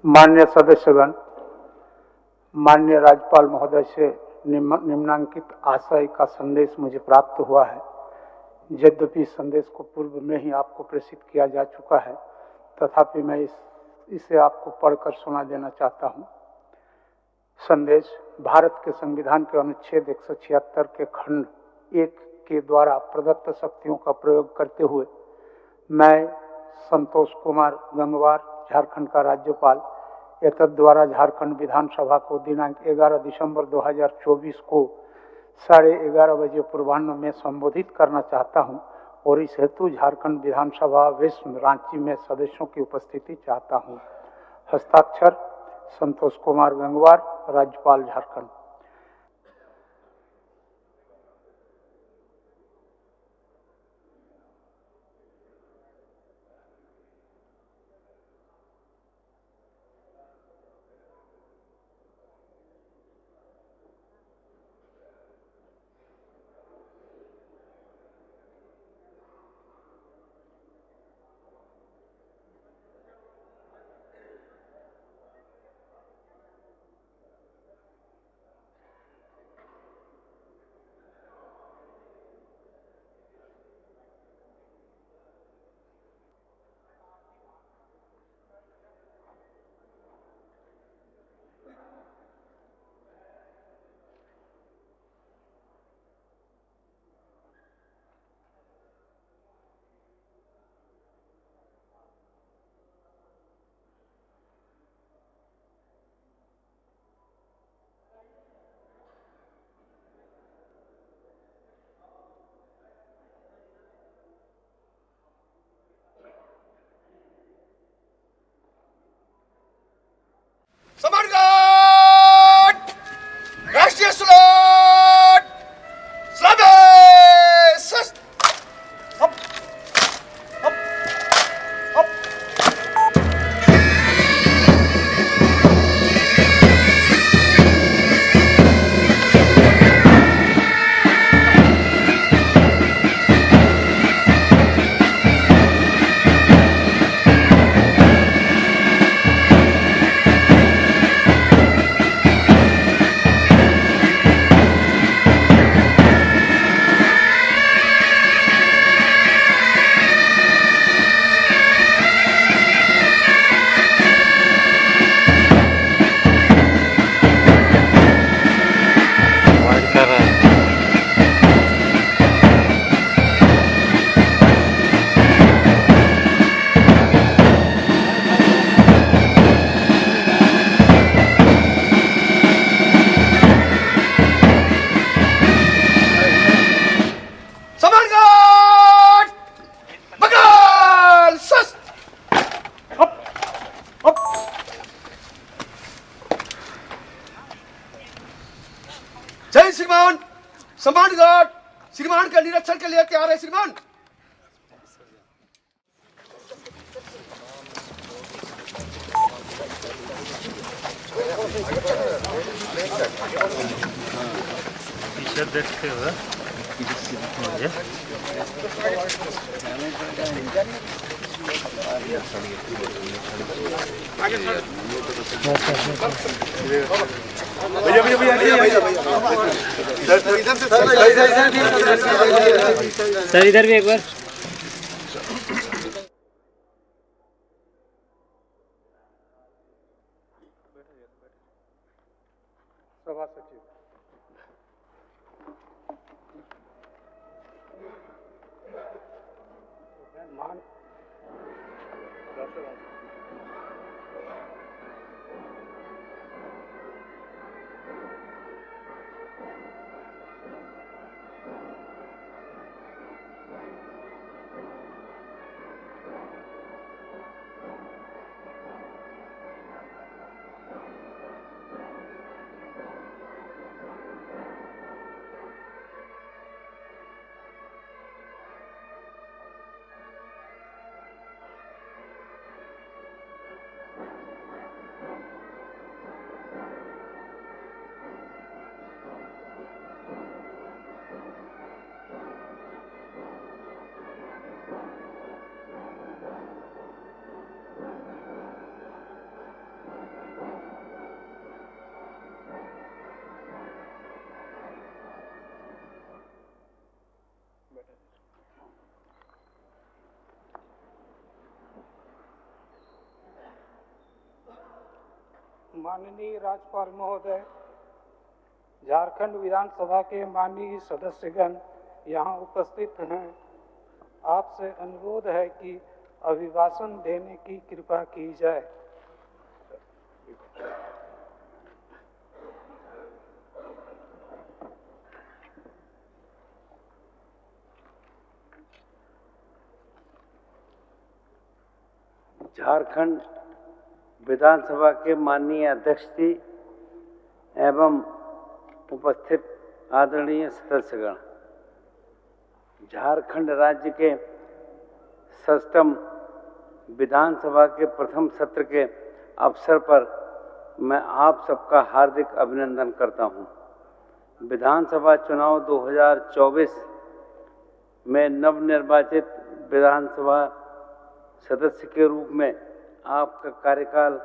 माननीय सदस्यगण, माननीय राज्यपाल महोदय से निम्नांकित आशय का संदेश मुझे प्राप्त हुआ है। यद्यपि संदेश को पूर्व में ही आपको प्रेषित किया जा चुका है, तथापि मैं इसे आपको पढ़कर सुना देना चाहता हूँ। संदेश: भारत के संविधान के अनुच्छेद 176 के खंड 1 के द्वारा प्रदत्त शक्तियों का प्रयोग करते हुए मैं संतोष कुमार गंगवार, झारखंड का राज्यपाल, एतद द्वारा झारखंड विधानसभा को दिनांक 11 दिसंबर 2024 को 11:30 बजे पूर्वाह्न में संबोधित करना चाहता हूं और इस हेतु झारखंड विधानसभा वेस्ट रांची में सदस्यों की उपस्थिति चाहता हूं। हस्ताक्षर: संतोष कुमार गंगवार, राज्यपाल झारखंड। Samargat! Raष्ट्रीय सुलट! Slaves! Up! Up! Up! Samargat! Bagal! Sus! Up! Up! जय श्रीमान, सम्मानगढ़ श्रीमान का निरीक्षण के लिए तैयार है श्रीमान। टी-शर्ट देखते हुए सर इधर भी एक बार। सभा सचिव। माननीय राज्यपाल महोदय, झारखंड विधानसभा के माननीय सदस्यगण यहाँ उपस्थित हैं। आपसे अनुरोध है कि अभिभाषण देने की कृपा की जाए। झारखंड विधानसभा के माननीय अध्यक्ष जी एवं उपस्थित आदरणीय सदस्यगण, झारखंड राज्य के 6वीं विधानसभा के प्रथम सत्र के अवसर पर मैं आप सबका हार्दिक अभिनंदन करता हूं। विधानसभा चुनाव 2024 में नवनिर्वाचित विधानसभा सदस्य के रूप में आपका कार्यकाल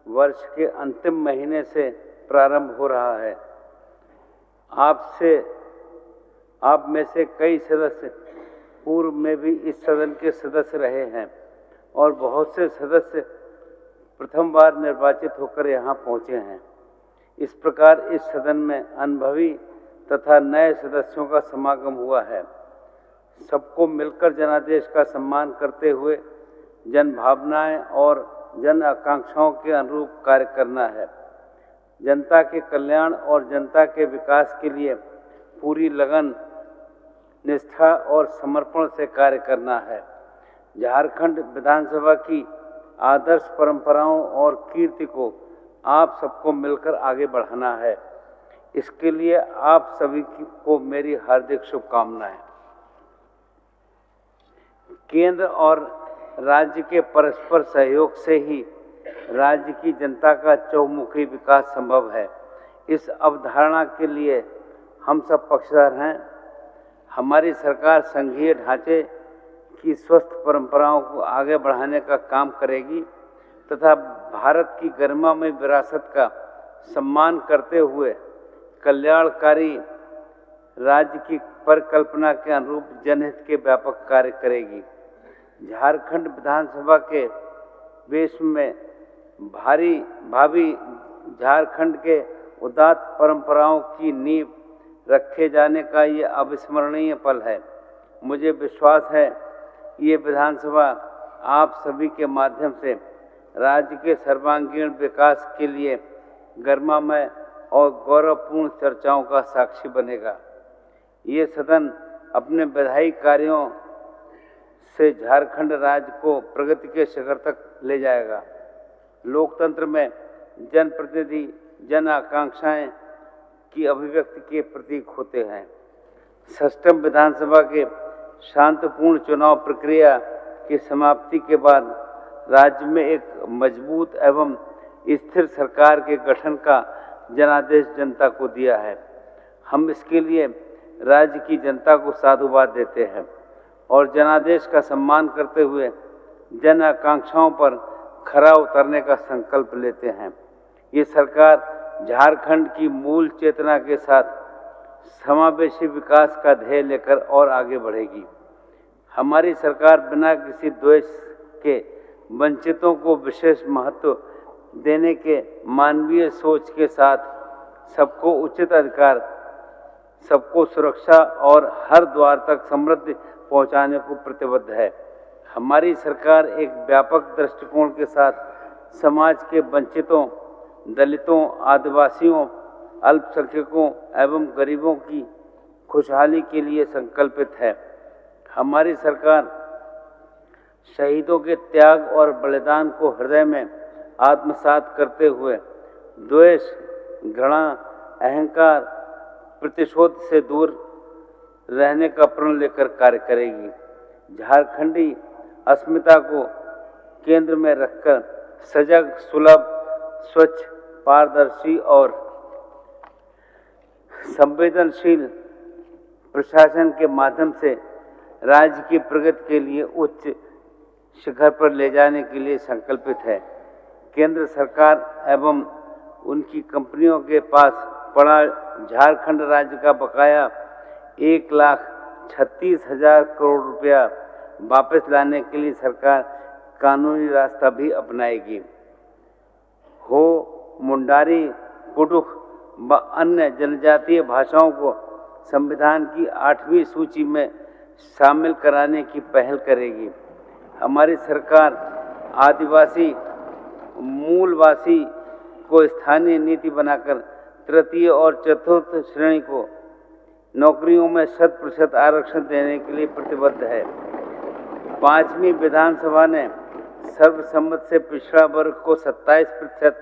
वर्ष के अंतिम महीने से प्रारंभ हो रहा है। आप में से कई सदस्य पूर्व में भी इस सदन के सदस्य रहे हैं और बहुत से सदस्य प्रथम बार निर्वाचित होकर यहाँ पहुँचे हैं। इस प्रकार इस सदन में अनुभवी तथा नए सदस्यों का समागम हुआ है। सबको मिलकर जनादेश का सम्मान करते हुए जन भावनाएं और जन आकांक्षाओं के अनुरूप कार्य करना है। जनता के कल्याण और जनता के विकास के लिए पूरी लगन, निष्ठा और समर्पण से कार्य करना है। झारखंड विधानसभा की आदर्श परंपराओं और कीर्ति को आप सबको मिलकर आगे बढ़ाना है। इसके लिए आप सभी को मेरी हार्दिक शुभकामनाएं। केंद्र और राज्य के परस्पर सहयोग से ही राज्य की जनता का चहुमुखी विकास संभव है। इस अवधारणा के लिए हम सब पक्षधर हैं। हमारी सरकार संघीय ढांचे की स्वस्थ परंपराओं को आगे बढ़ाने का काम करेगी तथा भारत की गरिमामय विरासत का सम्मान करते हुए कल्याणकारी राज्य की परिकल्पना के अनुरूप जनहित के व्यापक कार्य करेगी। झारखंड विधानसभा के वेश में भावी झारखंड के उदात्त परंपराओं की नींव रखे जाने का ये अविस्मरणीय पल है। मुझे विश्वास है ये विधानसभा आप सभी के माध्यम से राज्य के सर्वांगीण विकास के लिए गरिमामय और गौरवपूर्ण चर्चाओं का साक्षी बनेगा। ये सदन अपने विधायी कार्यों से झारखंड राज्य को प्रगति के शिखर तक ले जाएगा। लोकतंत्र में जनप्रतिनिधि जन आकांक्षाएं की अभिव्यक्ति के प्रतीक होते हैं। 6वीं विधानसभा के शांतिपूर्ण चुनाव प्रक्रिया की समाप्ति के बाद राज्य में एक मजबूत एवं स्थिर सरकार के गठन का जनादेश जनता को दिया है। हम इसके लिए राज्य की जनता को साधुवाद देते हैं और जनादेश का सम्मान करते हुए जन आकांक्षाओं पर खरा उतरने का संकल्प लेते हैं। ये सरकार झारखंड की मूल चेतना के साथ समावेशी विकास का ध्येय लेकर और आगे बढ़ेगी। हमारी सरकार बिना किसी द्वेष के वंचितों को विशेष महत्व देने के मानवीय सोच के साथ सबको उचित अधिकार, सबको सुरक्षा और हर द्वार तक समृद्धि पहुंचाने को प्रतिबद्ध है। हमारी सरकार एक व्यापक दृष्टिकोण के साथ समाज के वंचितों, दलितों, आदिवासियों, अल्पसंख्यकों एवं गरीबों की खुशहाली के लिए संकल्पित है। हमारी सरकार शहीदों के त्याग और बलिदान को हृदय में आत्मसात करते हुए द्वेष, घृणा, अहंकार, प्रतिशोध से दूर रहने का प्रण लेकर कार्य करेगी। झारखंडी अस्मिता को केंद्र में रखकर सजग, सुलभ, स्वच्छ, पारदर्शी और संवेदनशील प्रशासन के माध्यम से राज्य की प्रगति के लिए उच्च शिखर पर ले जाने के लिए संकल्पित है। केंद्र सरकार एवं उनकी कंपनियों के पास पड़ा झारखंड राज्य का बकाया 1,36,000 करोड़ रुपया वापस लाने के लिए सरकार कानूनी रास्ता भी अपनाएगी। हो मुंडारी, कुडुख व अन्य जनजातीय भाषाओं को संविधान की 8वीं सूची में शामिल कराने की पहल करेगी। हमारी सरकार आदिवासी मूलवासी को स्थानीय नीति बनाकर तृतीय और चतुर्थ श्रेणी को नौकरियों में 100% आरक्षण देने के लिए प्रतिबद्ध है। 5वीं विधानसभा ने सर्वसम्मत से पिछड़ा वर्ग को 27%,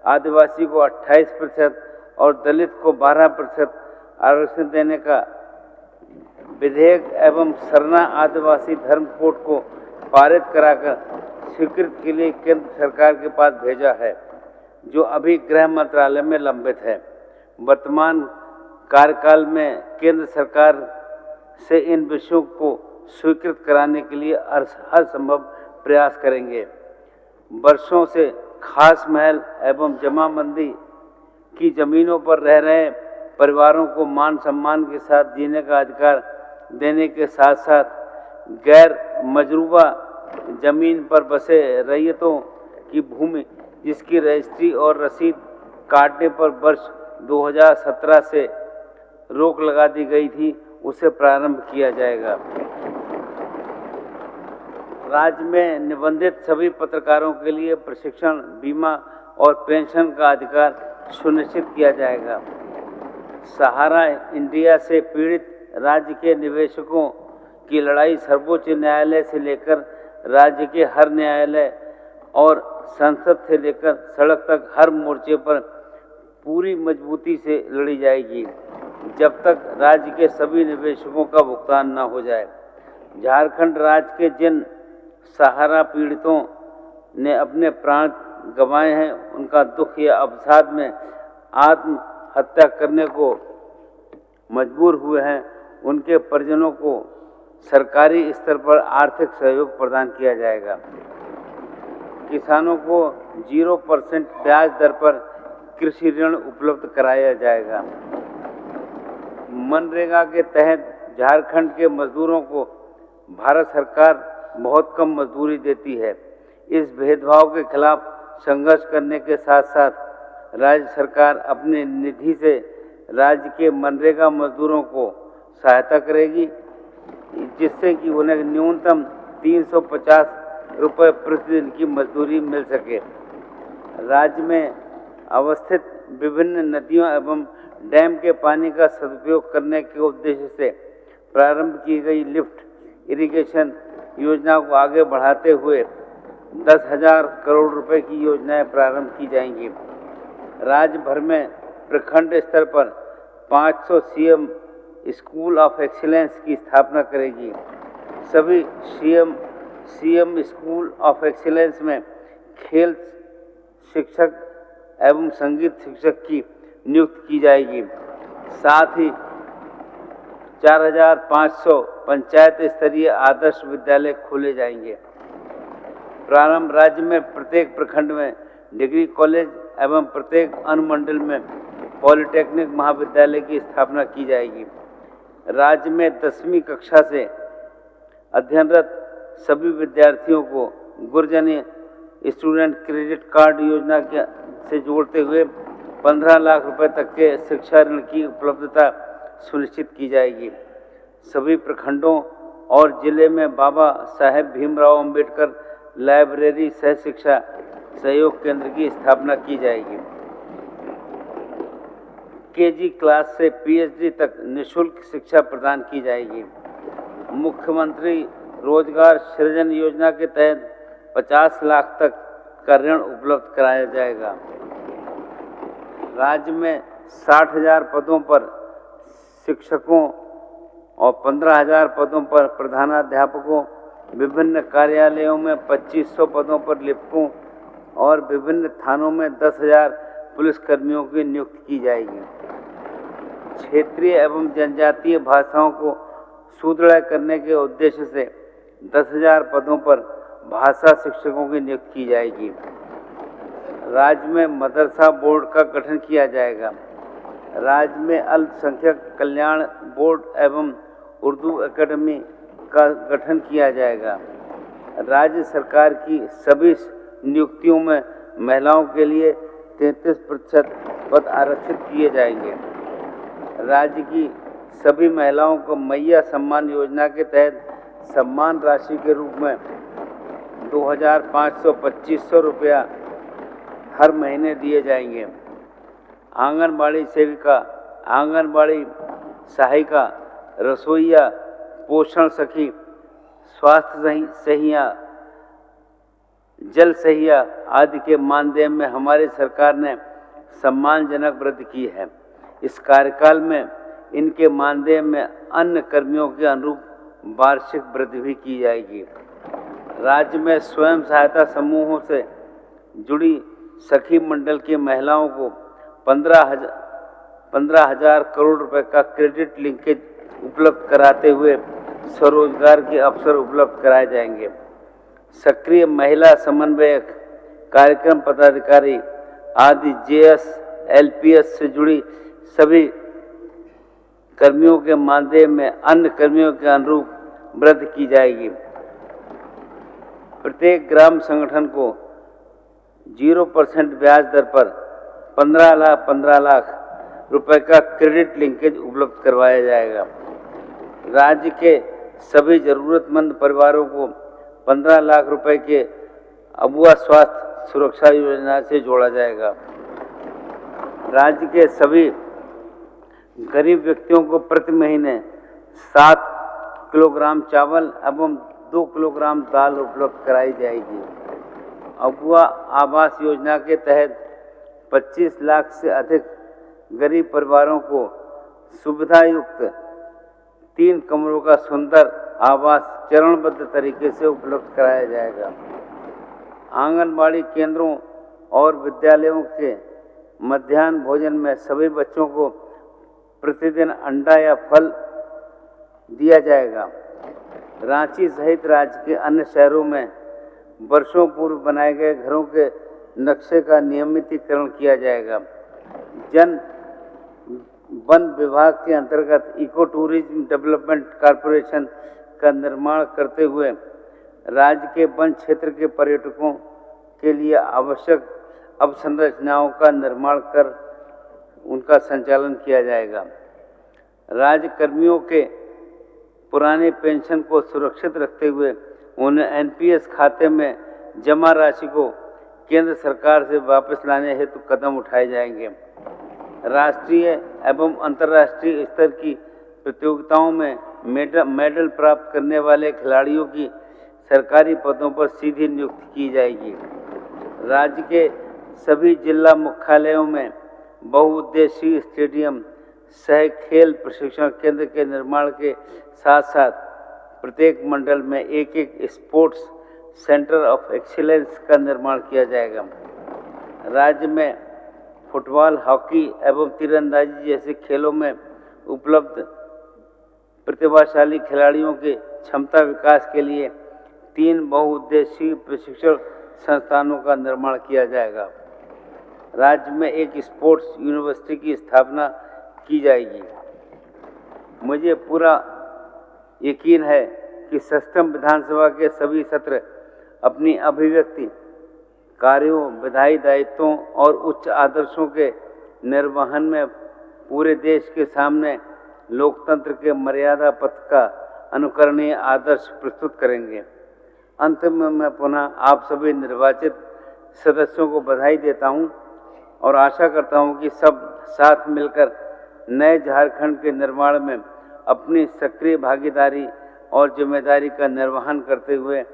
आदिवासी को 28% और दलित को 12% आरक्षण देने का विधेयक एवं सरना आदिवासी धर्म कोड को पारित कराकर स्वीकृति के लिए केंद्र सरकार के पास भेजा है, जो अभी गृह मंत्रालय में लंबित है। वर्तमान कार्यकाल में केंद्र सरकार से इन विषयों को स्वीकृत कराने के लिए हर संभव प्रयास करेंगे। वर्षों से खास महल एवं जमाबंदी की जमीनों पर रह रहे परिवारों को मान सम्मान के साथ जीने का अधिकार देने के साथ साथ गैर मजरूबा जमीन पर बसे रैयतों की भूमि जिसकी रजिस्ट्री और रसीद काटने पर वर्ष 2017 से रोक लगा दी गई थी, उसे प्रारंभ किया जाएगा। राज्य में निबंधित सभी पत्रकारों के लिए प्रशिक्षण, बीमा और पेंशन का अधिकार सुनिश्चित किया जाएगा। सहारा इंडिया से पीड़ित राज्य के निवेशकों की लड़ाई सर्वोच्च न्यायालय से लेकर राज्य के हर न्यायालय और संसद से लेकर सड़क तक हर मोर्चे पर पूरी मजबूती से लड़ी जाएगी, जब तक राज्य के सभी निवेशकों का भुगतान न हो जाए। झारखंड राज्य के जिन सहारा पीड़ितों ने अपने प्राण गंवाए हैं, उनका दुख या अवसाद में आत्महत्या करने को मजबूर हुए हैं, उनके परिजनों को सरकारी स्तर पर आर्थिक सहयोग प्रदान किया जाएगा। किसानों को 0% ब्याज दर पर कृषि ऋण उपलब्ध कराया जाएगा। मनरेगा के तहत झारखंड के मजदूरों को भारत सरकार बहुत कम मजदूरी देती है। इस भेदभाव के खिलाफ संघर्ष करने के साथ साथ राज्य सरकार अपने निधि से राज्य के मनरेगा मजदूरों को सहायता करेगी, जिससे कि उन्हें न्यूनतम 350 रुपये प्रतिदिन की मजदूरी मिल सके। राज्य में अवस्थित विभिन्न नदियों एवं डैम के पानी का सदुपयोग करने के उद्देश्य से प्रारंभ की गई लिफ्ट इरिगेशन योजना को आगे बढ़ाते हुए 10,000 करोड़ रुपए की योजनाएं प्रारंभ की जाएंगी। राज्य भर में प्रखंड स्तर पर 500 सीएम स्कूल ऑफ एक्सीलेंस की स्थापना करेगी। सभी सीएम स्कूल ऑफ एक्सीलेंस में खेल शिक्षक एवं संगीत शिक्षक की नियुक्ति की जाएगी। साथ ही 4,500 पंचायत स्तरीय आदर्श विद्यालय खोले जाएंगे। प्रारंभ राज्य में प्रत्येक प्रखंड में डिग्री कॉलेज एवं प्रत्येक अनुमंडल में पॉलिटेक्निक महाविद्यालय की स्थापना की जाएगी। राज्य में 10वीं कक्षा से अध्ययनरत सभी विद्यार्थियों को गुरजनी स्टूडेंट क्रेडिट कार्ड योजना से जोड़ते हुए 15 लाख रुपए तक के शिक्षा ऋण की उपलब्धता सुनिश्चित की जाएगी। सभी प्रखंडों और जिले में बाबा साहेब भीमराव अंबेडकर लाइब्रेरी सह शिक्षा सहयोग केंद्र की स्थापना की जाएगी। केजी क्लास से पीएचडी तक निःशुल्क शिक्षा प्रदान की जाएगी। मुख्यमंत्री रोजगार सृजन योजना के तहत 50 लाख तक का ऋण उपलब्ध कराया जाएगा। राज्य में 60,000 पदों पर शिक्षकों और 15,000 पदों पर प्रधानाध्यापकों, विभिन्न कार्यालयों में 2500 पदों पर लिपिकों और विभिन्न थानों में 10,000 पुलिसकर्मियों की नियुक्ति की जाएगी। क्षेत्रीय एवं जनजातीय भाषाओं को सुदृढ़ करने के उद्देश्य से 10,000 पदों पर भाषा शिक्षकों की नियुक्ति की जाएगी। राज्य में मदरसा बोर्ड का गठन किया जाएगा। राज्य में अल्पसंख्यक कल्याण बोर्ड एवं उर्दू एकेडमी का गठन किया जाएगा। राज्य सरकार की सभी नियुक्तियों में महिलाओं के लिए 33% पद आरक्षित किए जाएंगे। राज्य की सभी महिलाओं को मैया सम्मान योजना के तहत सम्मान राशि के रूप में 2,525 रुपया हर महीने दिए जाएंगे। आंगनबाड़ी सेविका, आंगनबाड़ी सहायिका, रसोइया, पोषण सखी, स्वास्थ्य सहिया, जल सहिया आदि के मानदेय में हमारी सरकार ने सम्मानजनक वृद्धि की है। इस कार्यकाल में इनके मानदेय में अन्य कर्मियों के अनुरूप वार्षिक वृद्धि भी की जाएगी। राज्य में स्वयं सहायता समूहों से जुड़ी सखी मंडल की महिलाओं को 15,000 करोड़ रुपए का क्रेडिट लिंकेज उपलब्ध कराते हुए स्वरोजगार के अवसर उपलब्ध कराए जाएंगे। सक्रिय महिला समन्वयक, कार्यक्रम पदाधिकारी आदि जेएस, एलपीएस से जुड़ी सभी कर्मियों के मानदेय में अन्य कर्मियों के अनुरूप वृद्धि की जाएगी। प्रत्येक ग्राम संगठन को 0% ब्याज दर पर 15 लाख रुपए का क्रेडिट लिंकेज उपलब्ध करवाया जाएगा। राज्य के सभी जरूरतमंद परिवारों को 15 लाख रुपए के अबुआ स्वास्थ्य सुरक्षा योजना से जोड़ा जाएगा। राज्य के सभी गरीब व्यक्तियों को प्रति महीने 7 किलोग्राम चावल एवं 2 किलोग्राम दाल उपलब्ध कराई जाएगी। अबुआ आवास योजना के तहत 25 लाख से अधिक गरीब परिवारों को सुविधा युक्त 3 कमरों का सुंदर आवास चरणबद्ध तरीके से उपलब्ध कराया जाएगा। आंगनबाड़ी केंद्रों और विद्यालयों के मध्याह्न भोजन में सभी बच्चों को प्रतिदिन अंडा या फल दिया जाएगा। रांची सहित राज्य के अन्य शहरों में वर्षों पूर्व बनाए गए घरों के नक्शे का नियमितीकरण किया जाएगा। वन विभाग के अंतर्गत इको टूरिज्म डेवलपमेंट कॉरपोरेशन का निर्माण करते हुए राज्य के वन क्षेत्र के पर्यटकों के लिए आवश्यक अवसंरचनाओं का निर्माण कर उनका संचालन किया जाएगा। राज्य कर्मियों के पुराने पेंशन को सुरक्षित रखते हुए उन्हें एनपीएस खाते में जमा राशि को केंद्र सरकार से वापस लाने हेतु कदम उठाए जाएंगे। राष्ट्रीय एवं अंतर्राष्ट्रीय स्तर की प्रतियोगिताओं में मेडल प्राप्त करने वाले खिलाड़ियों की सरकारी पदों पर सीधी नियुक्ति की जाएगी। राज्य के सभी जिला मुख्यालयों में बहुउद्देशीय स्टेडियम सह खेल प्रशिक्षण केंद्र के निर्माण के साथ साथ प्रत्येक मंडल में एक स्पोर्ट्स सेंटर ऑफ एक्सीलेंस का निर्माण किया जाएगा। राज्य में फुटबॉल, हॉकी एवं तीरंदाजी जैसे खेलों में उपलब्ध प्रतिभाशाली खिलाड़ियों के क्षमता विकास के लिए 3 बहुउद्देशीय प्रशिक्षण संस्थानों का निर्माण किया जाएगा। राज्य में एक स्पोर्ट्स यूनिवर्सिटी की स्थापना की जाएगी। मुझे पूरा यकीन है कि सष्टम विधानसभा के सभी सत्र अपनी अभिव्यक्ति, कार्यों, विधायी दायित्वों और उच्च आदर्शों के निर्वहन में पूरे देश के सामने लोकतंत्र के मर्यादा पथ का अनुकरणीय आदर्श प्रस्तुत करेंगे। अंत में मैं पुनः आप सभी निर्वाचित सदस्यों को बधाई देता हूं और आशा करता हूं कि सब साथ मिलकर नए झारखंड के निर्माण में अपनी सक्रिय भागीदारी और जिम्मेदारी का निर्वहन करते हुए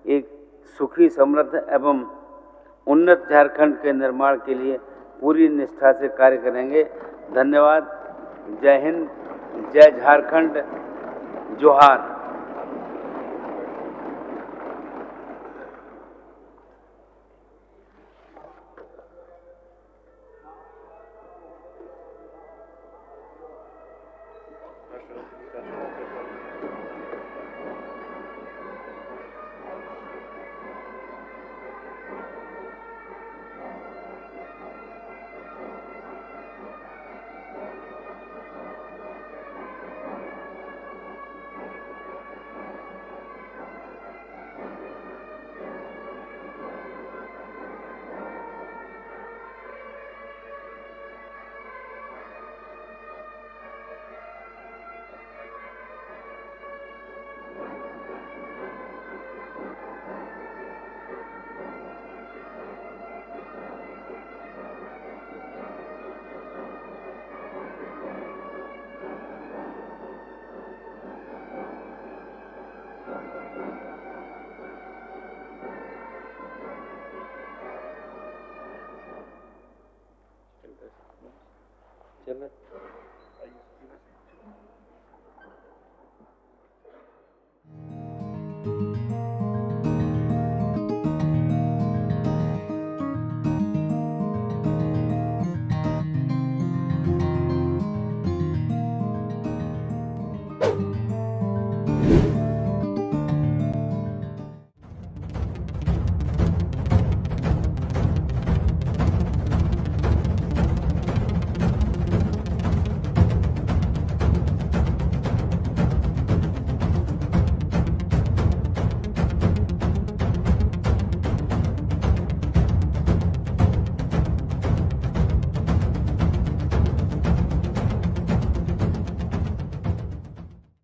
एक सुखी, समृद्ध एवं उन्नत झारखंड के निर्माण के लिए पूरी निष्ठा से कार्य करेंगे। धन्यवाद। जय हिंद, जय झारखंड, जोहार। चले